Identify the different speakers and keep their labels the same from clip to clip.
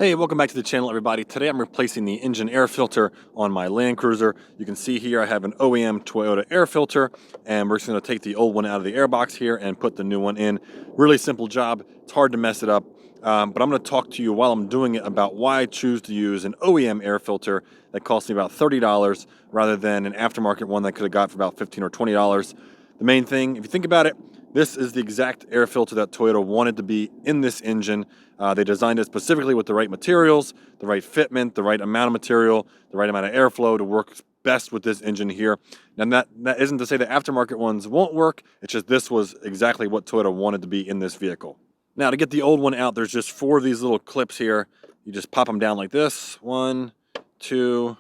Speaker 1: Hey, welcome back to the channel, everybody. Today I'm replacing the engine air filter on my Land Cruiser. You can see here I have an OEM Toyota air filter, and we're just going to take the old one out of the air box here and put the new one in. Really simple job. It's hard to mess it up, but I'm going to talk to you while I'm doing it about why I choose to use an OEM air filter that cost me about $30 rather than an aftermarket one that I could have got for about $15 or $20. The main thing, if you think about it, this is the exact air filter that Toyota wanted to be in this engine. They designed it specifically with the right materials, the right fitment, the right amount of material, the right amount of airflow to work best with this engine here. And that isn't to say the aftermarket ones won't work. It's just this was exactly what Toyota wanted to be in this vehicle. Now, to get the old one out, there's just 4 of these little clips here. You just pop them down like this. 1, 2,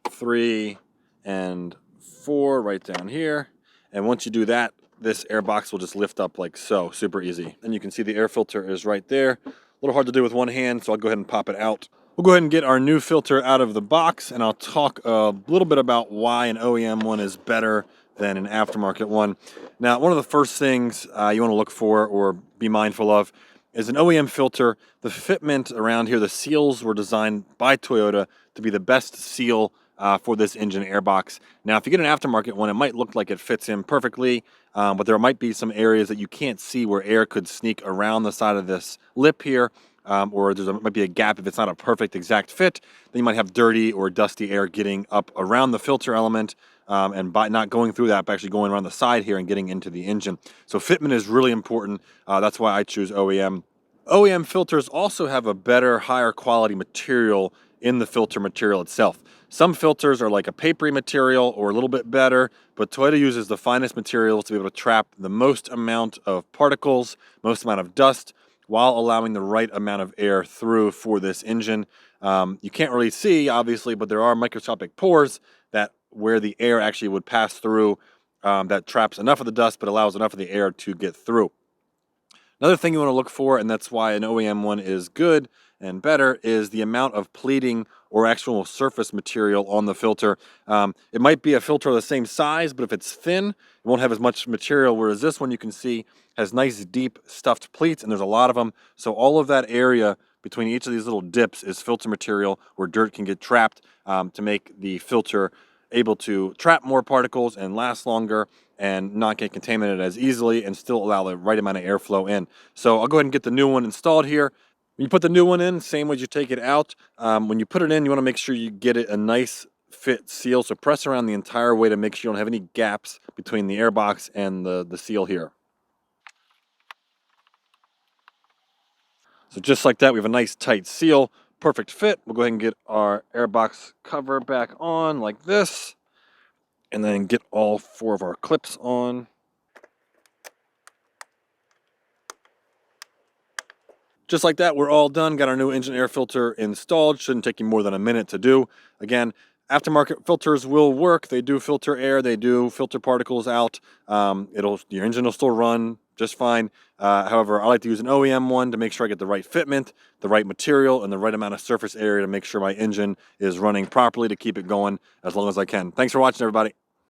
Speaker 1: 3, and 4 right down here. And once you do that, this air box will just lift up like so, super easy. And you can see the air filter is right there. A little hard to do with one hand, so I'll go ahead and pop it out. We'll go ahead and get our new filter out of the box, and I'll talk a little bit about why an OEM one is better than an aftermarket one. Now, one of the first things you want to look for or be mindful of is an OEM filter. The fitment around here, the seals were designed by Toyota to be the best seal for this engine airbox. Now, if you get an aftermarket one, it might look like it fits in perfectly, but there might be some areas that you can't see where air could sneak around the side of this lip here, or might be a gap if it's not a perfect exact fit. Then you might have dirty or dusty air getting up around the filter element, and by not going through that, but actually going around the side here and getting into the engine. So fitment is really important. That's why I choose OEM. OEM filters also have a better, higher quality material in the filter material itself. Some filters are like a papery material or a little bit better, but Toyota uses the finest materials to be able to trap the most amount of particles, most amount of dust, while allowing the right amount of air through for this engine. You can't really see, obviously, but there are microscopic pores that where the air actually would pass through, that traps enough of the dust but allows enough of the air to get through. Another thing you want to look for, and that's why an OEM one is good and better, is the amount of pleating or actual surface material on the filter. It might be a filter of the same size, but if it's thin, it won't have as much material, whereas this one you can see has nice deep stuffed pleats, and there's a lot of them. So all of that area between each of these little dips is filter material where dirt can get trapped, to make the filter able to trap more particles and last longer and not get contaminated as easily and still allow the right amount of airflow in. So I'll go ahead and get the new one installed here. When you put the new one in, same way as you take it out. When you put it in, you want to make sure you get it a nice fit seal. So press around the entire way to make sure you don't have any gaps between the airbox and the seal here. So just like that, we have a nice tight seal, perfect fit. We'll go ahead and get our airbox cover back on like this, and then get all 4 of our clips on. Just like that, we're all done. Got our new engine air filter installed. Shouldn't take you more than a minute to do. Again, aftermarket filters will work. They do filter air. They do filter particles out. Your engine will still run just fine. However, I like to use an OEM one to make sure I get the right fitment, the right material, and the right amount of surface area to make sure my engine is running properly to keep it going as long as I can. Thanks for watching, everybody.